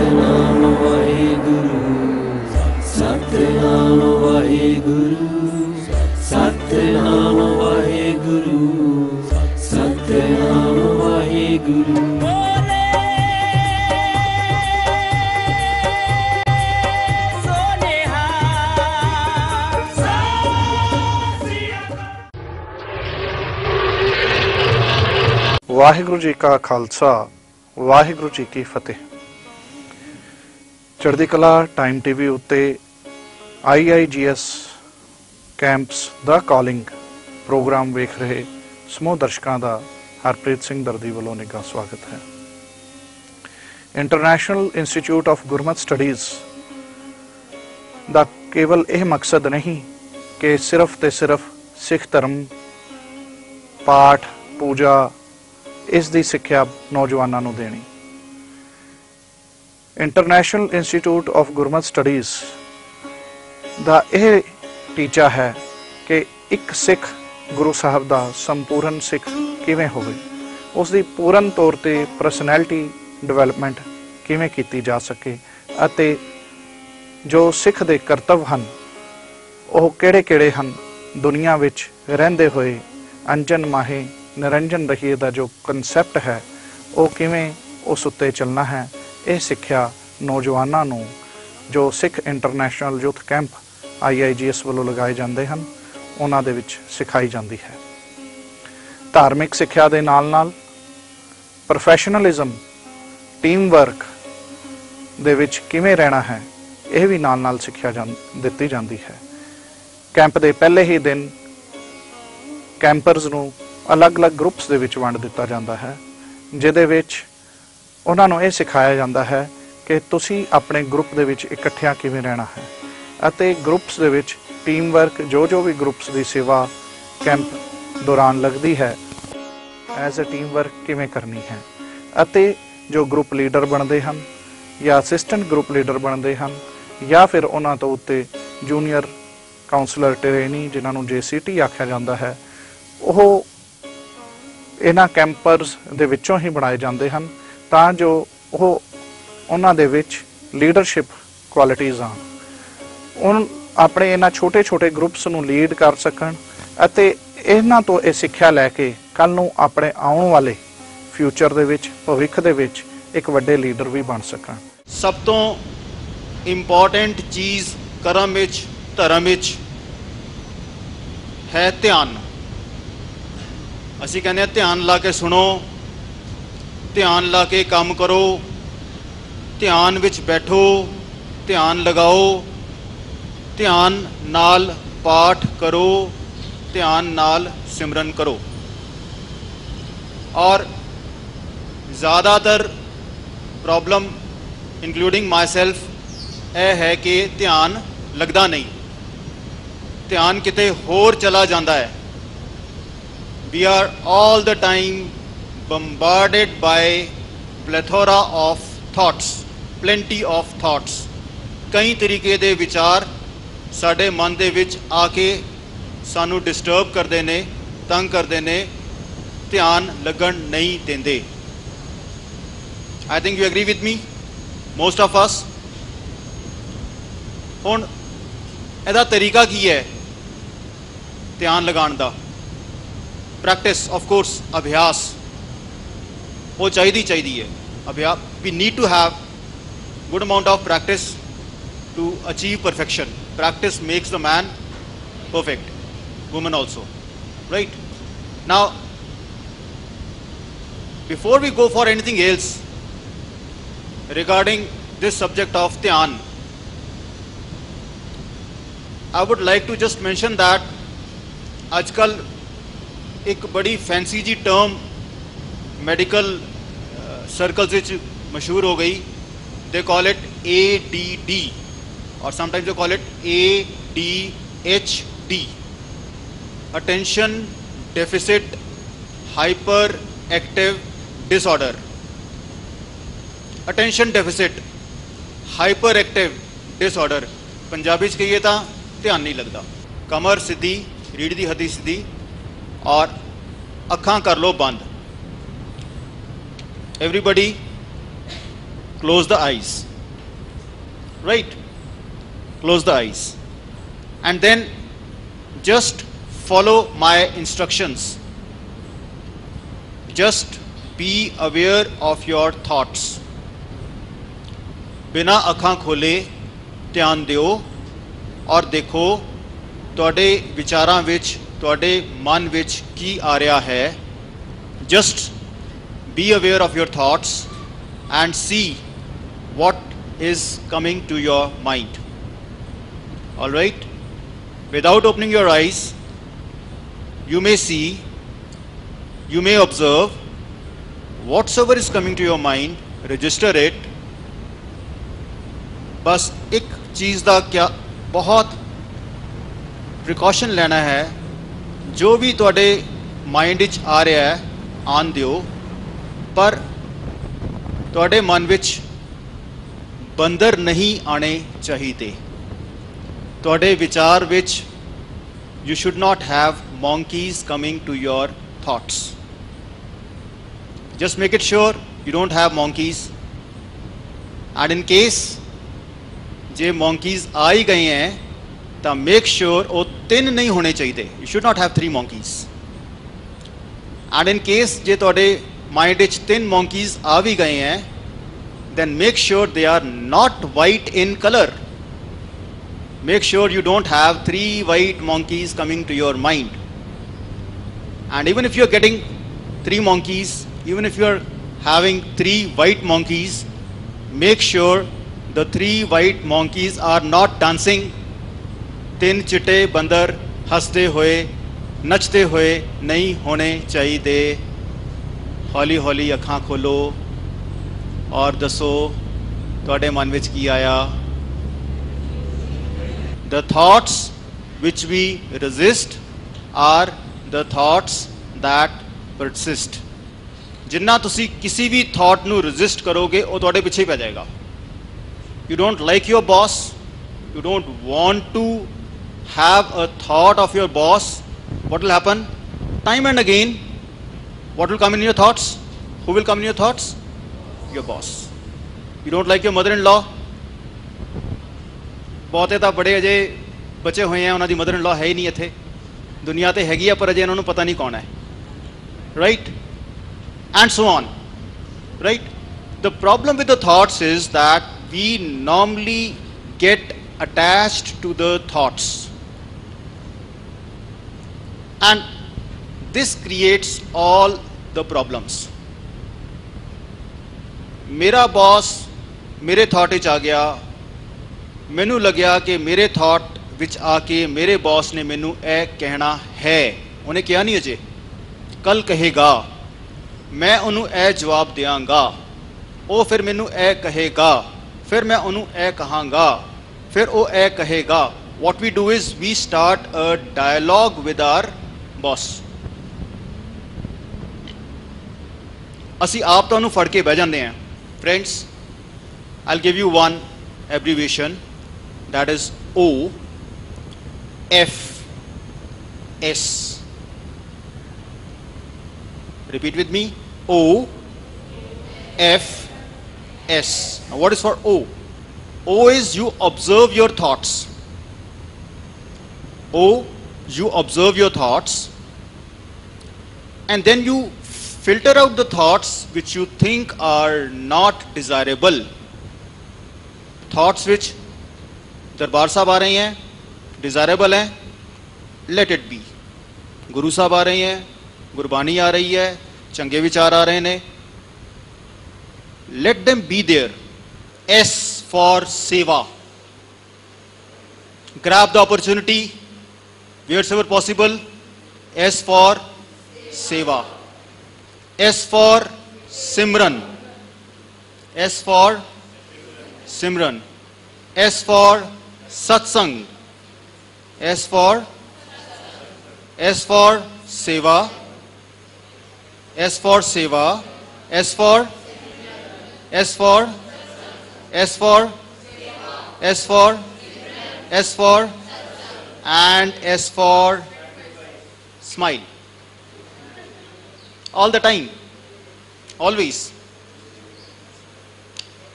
सतनाम वाहिगुरु सतनाम वाहिगुरु सतनाम वाहिगुरु सतनाम वाहिगुरु। वाहिगुरु जी का खालसा वाहिगुरु जी की फतेह। चढ़दी कला टाइम टीवी उत्ते IIGS camps the calling program वेख रहे समूह दर्शकों का हरप्रीत सिंह दर्दी वालों निघा स्वागत है। International institute of Gurmat studies का केवल यह मकसद नहीं कि सिर्फ तो सिर्फ सिख धर्म पाठ पूजा इस दी सिक्ख्या नौजवानों को देनी। International institute of Gurmat studies का यह टीचा है कि एक सिख गुरु साहब का संपूर्ण सिख किवें होवे, उसकी पूर्ण तौर पर परसनैलिटी डिवेलपमेंट किवें की जा सके अते जो सिख दे करतव्य हैं वो किहड़े-किहड़े हन, दुनिया विच रहिंदे होए अंजन माहे निरंजन रहिए का जो कंसैप्ट है वो किवें उस उत्ते चलना है, यह सिक्ख्या नौजवानों जो Sikh international youth camp IIGS वालों लगाए जाते हैं उन्हां दे विच सिखाई जाती है। धार्मिक सिक्ख्या दे नाल नाल प्रोफैशनलिज्म टीम वर्क दे विच किवें रहना है यह भी नाल नाल सिक्ख्या दिती जाती है। कैंप दे पहले ही दिन कैंपर्स नूं अलग अलग ग्रुप्स दे विच वंड दिता जाता है, जिहदे विच उन्हां नूं यह सिखाया जाता है कि तुसीं अपने ग्रुप दे विच इकट्ठियां किवें रहना है अते groups they which team work जो भी ग्रुप्स की सेवा कैंप दौरान लगती है एज ए टीम वर्क किवें करनी है अते जो ग्रुप लीडर बनते हैं या असिस्टेंट ग्रुप लीडर बनते हैं या फिर उन्हां तो उत्ते जूनीयर काउंसलर ट्रेनी जिन्होंने JCT आख्या जाता है वो इन्हां कैंपर्स दे विचों ही बनाए जाते हैं तां जो वो उन्हां दे विच लीडरशिप क्वालिटीज़ आन, उन अपने इन्हां छोटे छोटे ग्रुप्स नूं लीड कर सकन अते इन्हां तो ये सिक्ख्या लैके कल नूं अपने आउण वाले फ्यूचर दे विच भविख दे विच एक वड्डे लीडर भी बन सकन। सब तो इंपॉर्टेंट चीज़ कर्म विच धर्म विच है ध्यान। असी कहने ध्यान ला के सुनो, ध्यान ला के काम करो, ध्यान विच बैठो, ध्यान लगाओ, ध्यान नाल पाठ करो, ध्यान नाल सिमरन करो। और ज़्यादातर प्रॉब्लम इंक्लूडिंग माई सेल्फ यह है कि ध्यान लगता नहीं, ध्यान किते होर चला जाता है। We are all the time bombarded by plethora of thoughts, plenty of thoughts। कई तरीके दे विचार साडे मन दे विच आके सानू डिस्टर्ब करते हैं, तंग करते हैं, ध्यान लगन नहीं देंदे। I think you agree with me, most of us। हुण इहदा तरीका की है ध्यान लगाण दा? प्रैक्टिस ऑफ कोर्स, अभ्यास वो चाहिए है। अभ्यास we need to have good amount of practice to achieve perfection. Practice makes the man perfect, woman also, right? Now before we go for anything else regarding this subject of dhyan, I would like to just mention that आजकल एक बड़ी fancy जी term medical circles which मशहूर हो गई। They call it ADD और sometimes they call it ADHD, attention deficit hyper active disorder. Attention deficit hyper active disorder Punjabi च कहिए तो ध्यान नहीं लगता। कमर सीधी, रीढ़ की हड्डी सीधी और अखां कर लो बंद। Everybody close the eyes. right? Close the eyes and then just follow my instructions. Just be aware of your thoughts. बिना अखां खोले ध्यान दिओ और देखो ਤੁਹਾਡੇ ਵਿਚਾਰਾਂ ਵਿੱਚ, ਤੁਹਾਡੇ ਮਨ ਵਿੱਚ ਕੀ ਆ ਰਿਹਾ ਹੈ. Just be aware of your thoughts and see what is coming to your mind. All right? Without opening your eyes, you may see, you may observe whatsoever is coming to your mind, register it. बस एक चीज़ ਦਾ क्या बहुत precaution लेना है, जो भी ਤੁਹਾਡੇ mind ਵਿੱਚ ਆ ਰਿਹਾ ਹੈ ਆਉਣ ਦਿਓ, ਪਰ ਤੁਹਾਡੇ ਮਨ ਵਿੱਚ ਬੰਦਰ ਨਹੀਂ ਆਣੇ ਚਾਹੀਦੇ. ਤੁਹਾਡੇ ਵਿਚਾਰ ਵਿੱਚ you should not have monkeys coming to your thoughts. Just make it sure you don't have monkeys. And in case ਜੇ monkeys ਆ ਹੀ ਗਏ हैं ਤਾਂ make sure ਉਹ 3 नहीं होने चाहिए. You should not have 3 monkeys. And in case ਜੇ ਤੁਹਾਡੇ ਮਾਈਂਡ ਵਿੱਚ 3 monkeys ਆ ਵੀ ਗਏ हैं, then make sure they are not white in color. Make sure you don't have 3 white monkeys coming to your mind. And even if you're getting 3 monkeys, even if you're having 3 white monkeys, make sure the 3 white monkeys are not dancing. 3 चिट्टे बंदर हंसते हुए नचते हुए नहीं होने चाहिए. हौली हौली अखां खोलो और दसो ਤੁਹਾਡੇ ਮਨ ਵਿੱਚ ਕੀ ਆਇਆ. The thoughts which we resist are the thoughts that persist. ਜਿੰਨਾ ਤੁਸੀਂ ਕਿਸੇ ਵੀ thought ਨੂੰ resist ਕਰੋਗੇ ਉਹ ਤੁਹਾਡੇ ਪਿੱਛੇ ਹੀ ਪੈ ਜਾਏਗਾ. You don't like your boss, you don't want to have a thought of your boss. What will happen? Time and again, what will come in your thoughts? Who will come in your thoughts? Your boss. You don't like your mother-in-law? ਬਹੁਤੇ ਤਾਂ ਬੜੇ ਅਜੇ ਬਚੇ ਹੋਏ ਆ, ਉਹਨਾਂ ਦੀ mother in ਲਾ ਹੈ ਹੀ ਨਹੀਂ ਇੱਥੇ. ਦੁਨੀਆ ਤੇ ਹੈਗੀ ਆ ਪਰ ਅਜੇ ਉਹਨਾਂ ਨੂੰ ਪਤਾ ਨਹੀਂ ਕੌਣ ਹੈ. Right? And so on. Right? The problem with the thoughts is that we normally get attached to the thoughts. And this creates all the problems. मेरा बॉस मेरे थॉट विच आ गया, मैनू लग्या कि मेरे थॉट विच आके मेरे बॉस ने मैनू ए कहना है. उन्हें कहा नहीं अजे, कल कहेगा, मैं उन्होंने ए जवाब देंगा, वो फिर मैनू ए कहेगा, फिर मैं उन्होंने ए कहांगा, फिर वो ए कहेगा. What we do is we start a dialogue with our boss. ਅਸੀਂ ਆਪ ਤੁਹਾਨੂੰ ਫੜ ਕੇ ਬਹਿ ਜਾਂਦੇ ਹਾਂ. Friends, I'll give you one abbreviation, that is O F S. Repeat with me. O F S. Now what is for O? O is you observe your thoughts. O, you observe your thoughts and then you filter out the thoughts which you think are not desirable. Thoughts which दरबार साहब आ रहे हैं, desirable हैं, let it be. गुरु साहब आ रहे हैं, गुरबानी आ रही है, चंगे विचार आ रहे हैं, let them be there. S for seva. Grab the opportunity wherever possible. S for seva. S for Simran. S for Simran. S for Satsang. S for Seva. S for Seva. S for S for S for S for S for and S for smile. All the time, always.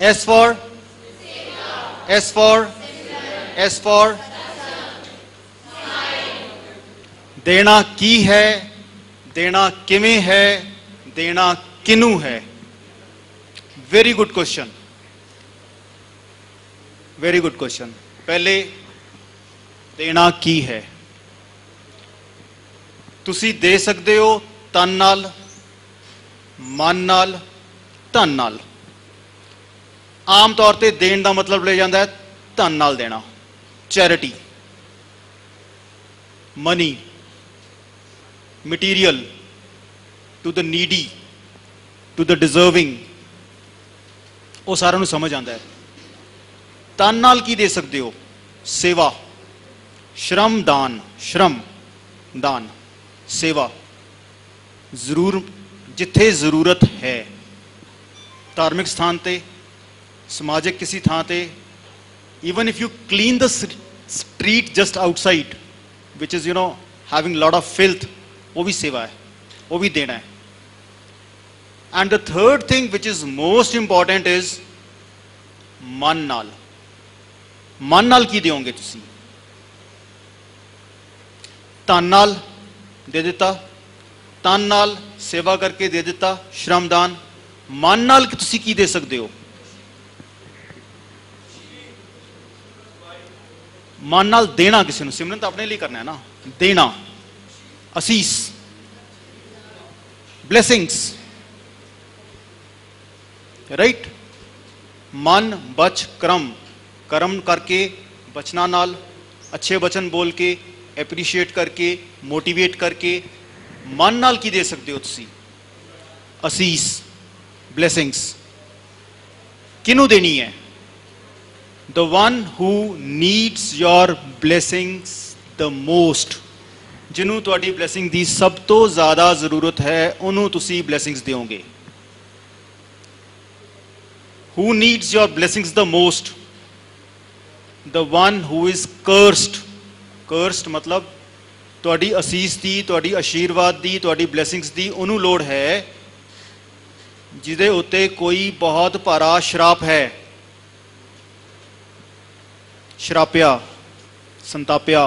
S for S for देना की है, देना किवें है, देना किनू है। Very good question, very good question. पहले देना की है, तुसी दे सकते हो तन नाल, मन नाल, धन नाल। आम तौर पर देन का मतलब ले जाता है धन नाल देना, charity, money, material, to the needy, to the deserving, वो सारा नूं समझ आता है। तन नाल की दे सकते हो? सेवा, श्रम दान, श्रम दान, सेवा, जरूर जिथे जरूरत है, धार्मिक स्थान ते, समाजिक किसी थां ते, even if you clean the street just outside which is having lot of filth, वो भी सेवा है, वो भी देना है। And the third thing which is most important is मन नाल। मन नाल की दोगे तुसी? धन नाल दे दिता, तन नाल सेवा करके दे दिता, श्रमदान। मन नाल तुसी की दे सकते हो? मन नाल देना किसी को, सिमरन तो अपने लिए करना है ना, देना, असीस, ब्लेसिंग्स, राइट। मन बच क्रम, कर्म करके, बचना नाल, अच्छे वचन बोल के, एप्रीशिएट करके, मोटिवेट करके, मन नाल की दे सकते हो तुसी? असीस, ब्लेसिंग्स। किनू देनी है? The one who needs your blessings the most, जिन्हों तुहाडी ब्लेसिंग दी सब तो ज्यादा जरूरत है, उन्हों तुसी ब्लेसिंग्स दोगे। Who needs your blessings the most? The one who is cursed. Cursed मतलब तुहाडी असीस दी, तुहाडी आशीर्वाद दी, तुहाडी ब्लेसिंग्स दी उन्हों लोड़ है जिदे उत्ते कोई बहुत भारा श्राप है, श्रापिया, संतापिया।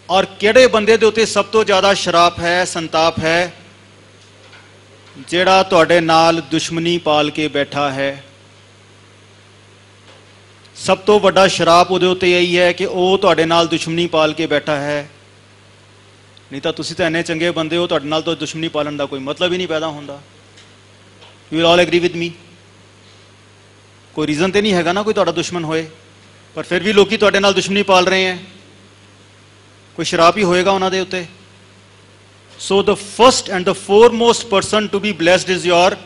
और किहड़े बंदे दे उत्ते सब तो ज्यादा श्राप है, संताप है? जिहड़ा तुहाडे नाल दुश्मनी पाल के बैठा है। सब तो वड्डा श्राप उहदे उत्ते यही है कि वह तुहाडे नाल दुश्मनी पाल के बैठा है। नहीं तो तुसीं तां इन्ने चंगे बंदे हो, तुहाडे नाल तो दुश्मनी पालन का कोई मतलब ही नहीं पैदा होंदा। You will all agree with me? कोई रीजन तो नहीं हैगा ना कोई तुहाडा दुश्मन होए, पर फिर भी लोग तुहाडे नाल दुश्मनी पाल रहे हैं, कोई शराप ही होएगा उन्हां दे उत्ते। So the first and the foremost person to be blessed is your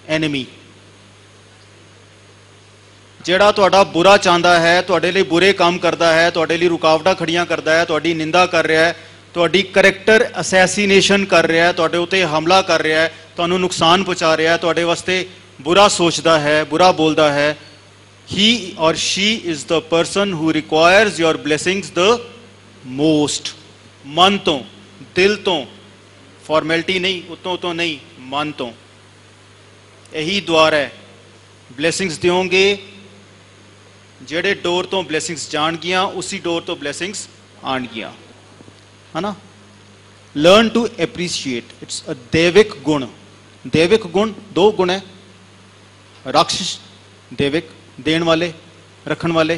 enemy. ਜਿਹੜਾ ਤੁਹਾਡਾ बुरा चाहता है, ਤੁਹਾਡੇ ਲਈ बुरे काम करता है, ਤੁਹਾਡੇ ਲਈ रुकावटां खड़ियां करता है, ਤੁਹਾਡੀ निंदा कर रहा है, ਤੁਹਾਡੀ करैक्टर असैसीनेशन कर रहा है, ਤੁਹਾਡੇ ਉੱਤੇ हमला कर रहा है, ਤੁਹਾਨੂੰ नुकसान पहुंचा रहा है, ਤੁਹਾਡੇ वास्ते बुरा सोचता है, बुरा बोलता है, he or she is the person who requires your blessings the most। मन तो, दिल तो, फॉर्मेलिटी नहीं, उतों तो नहीं, मन तो। यही द्वार है, ब्लेसिंग्स दोगे, जेड़े डोर तो ब्लेसिंग्स जान गियां उसी डोर तो ब्लेसिंग्स आन गियां, है ना। Learn to appreciate, it's a दैविक गुण। दैविक गुण दो गुण है, राक्षस दैविक, देण वाले, रखण वाले,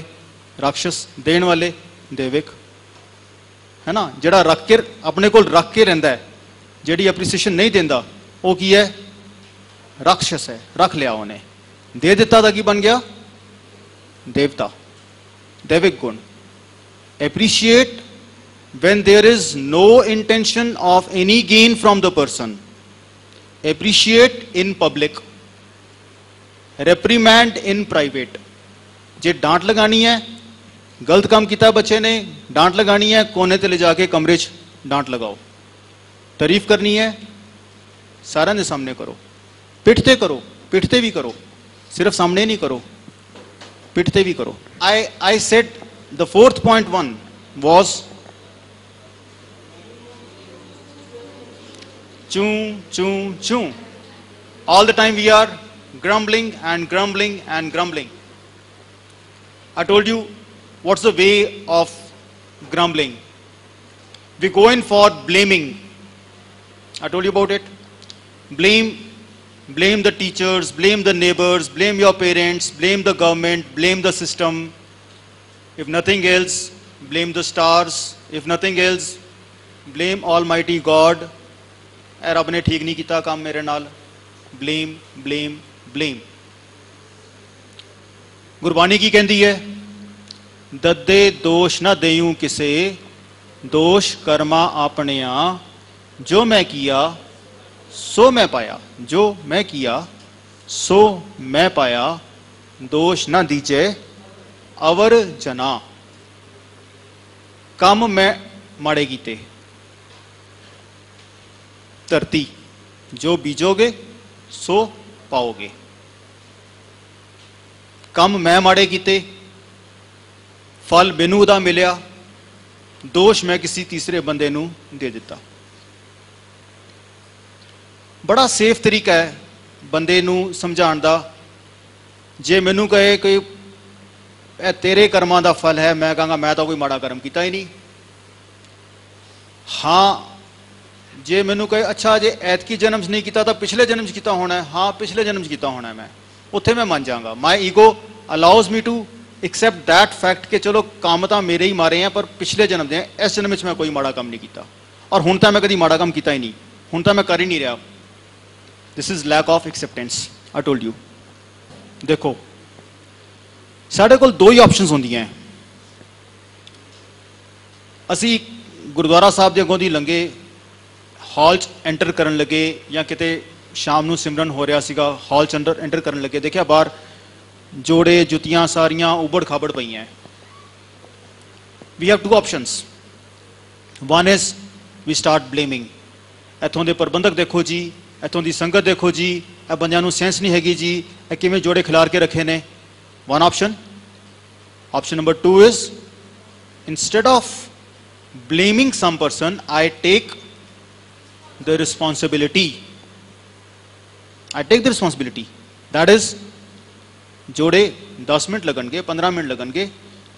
राक्षस देण वाले, दैविक, है ना। जिहड़ा रख के अपने कोल रख के रहिंदा है, जिहड़ी एप्रीसीएशन नहीं देंदा, वो की है? राक्षस है, रख लिया उन्हें, दे दिता दा की बन गया? देवता, दैविक गुण। Appreciate when there is no intention of any gain from the person। appreciate in public, reprimand in private। जे डांट लगानी है, गलत काम किया बच्चे ने, डांट लगानी है, कोने ते ले जाके कमरे च डांट लगाओ। तारीफ करनी है, सारे दे सामने करो, पिटते करो, पिटते भी करो, सिर्फ सामने नहीं करो, पिटते भी करो। I said the fourth point one was choo choo choo। all the time we are grumbling and grumbling and grumbling. I told you what's the way of grumbling. We go in for blaming. I told you about it. Blame the teachers, blame the neighbors, blame your parents, blame the government, blame the system. If nothing else, blame the stars. If nothing else, blame Almighty God. ए रब ने ठीक नहीं किया काम मेरे नाल. Blame, blame, blame. Gurbani की कहती है, ददे दोष ना देयूं किसे, दोष कर्मा आपनिया, जो मैं किया सो मैं पाया, जो मैं किया सो मैं पाया, दोष ना दीजे अवर जना. काम मैं माड़े कीते. धरती जो बीजोगे सो पाओगे. काम मैं माड़े कीते, फल मैनू दा मिलिया, दोष मैं किसी तीसरे बंदे नू दे दिता. बड़ा सेफ तरीका है बंदे नू समझाण दा. जे मैनू कहे कि ए तेरे कर्मां दा फल है, मैं कहूँगा मैं तो कोई माड़ा कर्म किया ही नहीं. हाँ, जे मैनू कहे अच्छा जे ऐतकी जन्म च नहीं किया तो पिछले जन्म च किया होना है, हाँ पिछले जन्म च किया होना है, मैं उत्थे मैं मान जाऊंगा. My ego allows me to accept that fact कि चलो काम तो मेरे ही मारे हैं पर पिछले जन्म दे, इस जन्म में मैं कोई माड़ा काम नहीं किया और हुण तो मैं कभी माड़ा काम किया ही नहीं, हुण तो मैं कर ही नहीं रहा. This is lack of acceptance. I told you. देखो साढ़े कोल दो ही ऑप्शंस होंदियां. असी गुरुद्वारा साहब दे अगों दी लंघे, हॉल च एंटर करन लगे या किते शाम नू सिमरन हो रहा सीगा, हॉल च एंटर करन लगे, देखिया बाहर जोड़े जुतियां सारियां उबड़ खाबड़ पईयां. We have two options. One is we start blaming. इत्थों दे प्रबंधक देखो जी, इत्थों दी संगत देखो जी, ए बंदियां नू सेंस नहीं हैगी जी, ए किवें जोड़े खिलार के रखे ने. One option. Option number two is instead of blaming some person, I take the responsibility. I take the responsibility. That is, जोड़े 10 मिनट लगनगे, 15 मिनट लगनगे,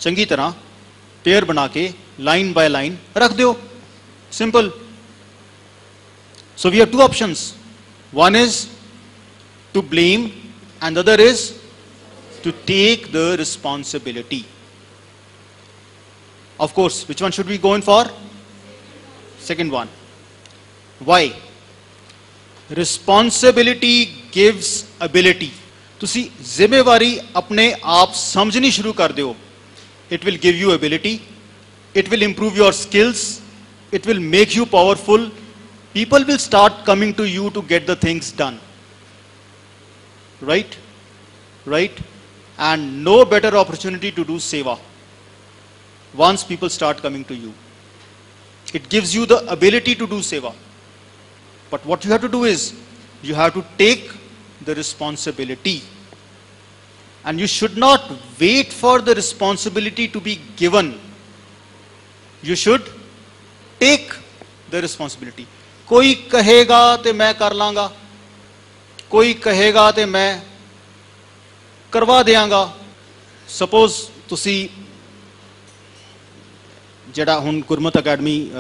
चंगी तरह पेयर बना के लाइन बाय लाइन रख दो. Simple. So we have two options. One is to blame and the other is to take the responsibility. Of course, which one should we go in for? Second one. Why? Responsibility gives ability. तुसी जिम्मेवारी अपने आप समझनी शुरू कर दो. It will give you ability. It will improve your skills. It will make you powerful. People will start coming to you to get the things done. Right? Right? And no better opportunity to do seva. Once people start coming to you, it gives you the ability to do seva. But what you have to do is, you have to take the responsibility. And you should not wait for the responsibility to be given. You should take the responsibility. कोई कहेगा तो मैं कर लांगा, कोई कहेगा तो मैं करवा देंगा. Suppose तुसी ਜਿਹੜਾ ਹੁਣ ਗੁਰਮਤ ਅਕੈਡਮੀ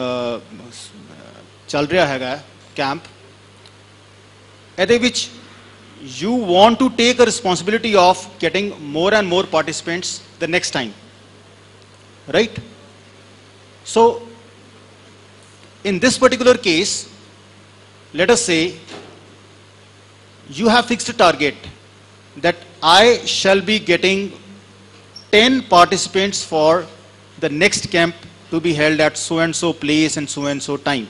ਚੱਲ ਰਿਹਾ ਹੈਗਾ ਕੈਂਪ, ਇਹਦੇ ਵਿੱਚ you want to take a responsibility of getting more and more participants the next time, right? So in this particular case, let us say you have fixed a target that I shall be getting 10 participants for the next camp to be held at so and so place and so time.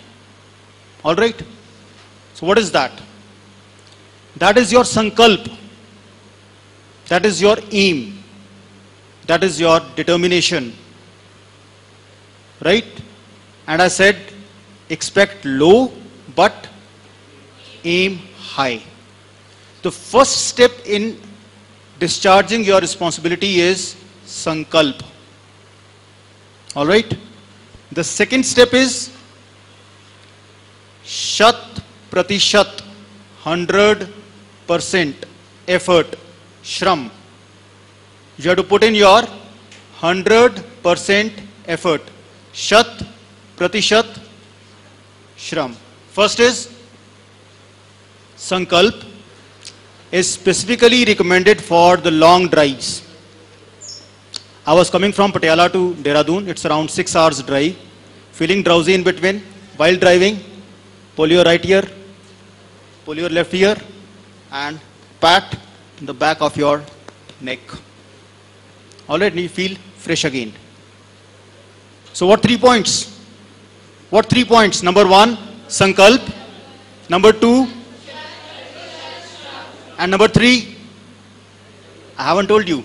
All right? So what is that? That is your sankalp. That is your aim. That is your determination. Right? And I said, expect low but aim high. The first step in discharging your responsibility is sankalp. All right? The second step is shat pratishat, 100%. effort, shram. You have to put in your 100% effort. Shat, pratishat, shram. First is sankalp, is specifically recommended for the long drives. I was coming from Patiala to Dehradun. It's around 6 hours drive. Feeling drowsy in between while driving. Pull your right ear, pull your left ear, and pat the back of your neck. All right, you feel fresh again. So what 3 points? What 3 points? Number 1, sankalp. Number 2, and number 3, I haven't told you.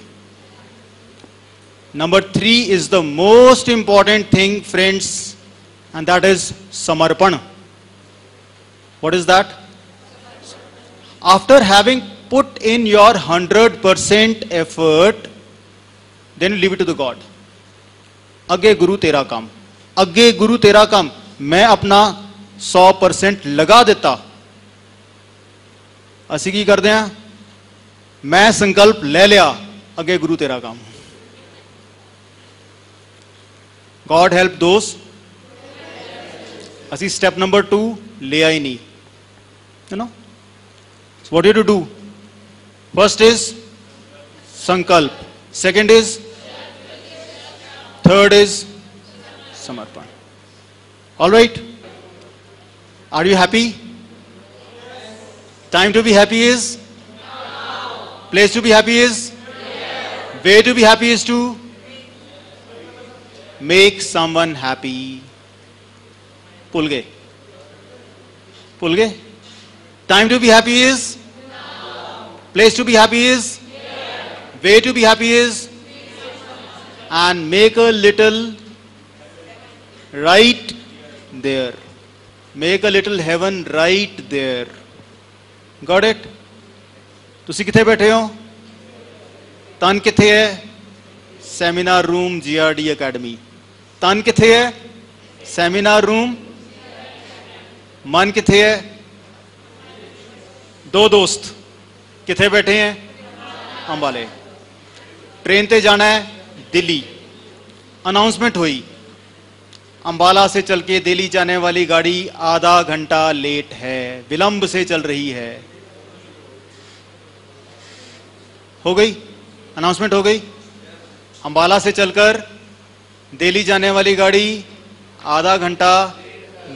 Number 3 is the most important thing, friends, and that is samarpan. What is that? After having put in your 100% effort, then you leave it to the God. Agge Guru tera kam. Agge Guru tera kam. मैं अपना 100% लगा देता. ਅਸੀਂ ਕੀ ਕਰਦੇ ਆ? ਮੈਂ ਸੰਕਲਪ ਲੈ ਲਿਆ, ਅੱਗੇ ਗੁਰੂ ਤੇਰਾ ਕੰਮ. God help those. ਅਸੀਂ step number 2 ਲਿਆ ਹੀ ਨਹੀਂ. You know? So what do you do? First is sankalp. Second is, third is samarpan. All right? Are you happy? Time to be happy is? Place to be happy is? Way to be happy is to make someone happy. Pull gay. Pull gay. Time to be happy is? Place to be happy is? Way to be happy is? And make a little right there. Make a little heaven right there. Got it? ਤੁਸੀਂ ਕਿੱਥੇ ਬੈਠੇ ਹੋ? ਤਨ ਕਿੱਥੇ ਹੈ? Seminar room GRD academy. ਤਨ ਕਿੱਥੇ ਹੈ? Seminar room. ਮਨ ਕਿੱਥੇ ਹੈ? ਦੋ ਦੋਸਤ ਕਿੱਥੇ ਬੈਠੇ हैं? ਅੰਬਾਲੇ. ट्रेन ਤੇ जाना है दिल्ली. अनाउंसमेंट हुई, अंबाला से चल के दिल्ली जाने वाली गाड़ी आधा घंटा लेट है, विलंब से चल रही है. हो गई अनाउंसमेंट, हो गई. अंबाला से चलकर दिल्ली जाने वाली गाड़ी आधा घंटा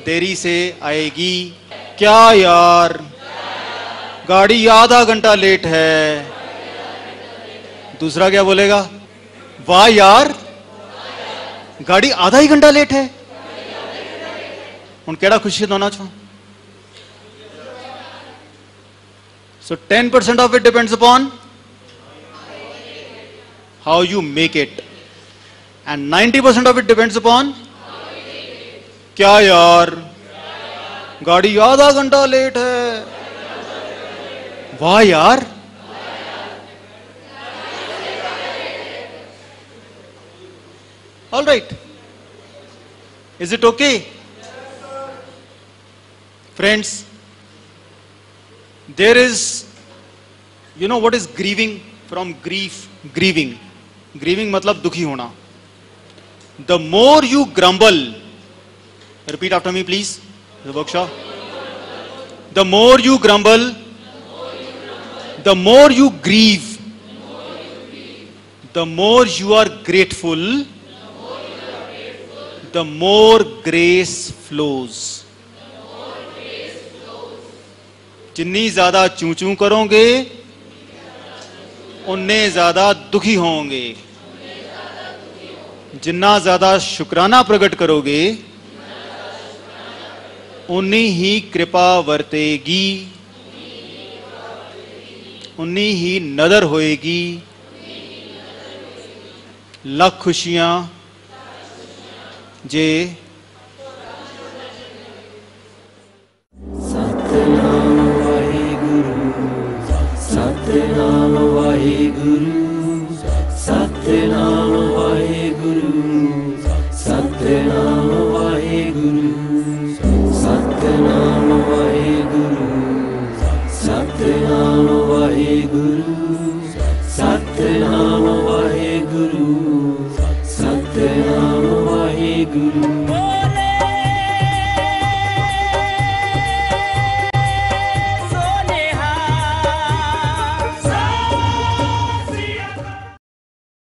देरी से आएगी. क्या यार, गाड़ी आधा घंटा लेट है. दूसरा क्या बोलेगा? वाह यार, गाड़ी आधा ही घंटा लेट है. हुण केड़ा खुशी दोना चो. So 10% of it depends upon how you make it, and 90% of it depends upon क्या यार, गाड़ी आधा घंटा लेट है. वाह यार, all right. Is it okay? Friends, there is, you know what is grieving? From grief, grieving. Grieving मतलब दुखी होना. The more you grumble, repeat after me please, the workshop. The more you grumble, the more you grieve, the more you are grateful, the more grace flows. जितनी ज्यादा चूं चूं करोगे उन्ने ज्यादा दुखी होंगे. जितना ज्यादा शुक्राना प्रकट करोगे उन्नी ही कृपा वर्तेगी, उन्नी ही नदर होएगी. लख खुशियां जे. सतनाम वाहिगुरु, सतनाम वाहिगुरु, सतनाम वाहिगुरु, सतनाम वाहिगुरु, सतनाम वाहिगुरु, सतनाम वाहिगुरु. ਵਾਹਿਗੁਰੂ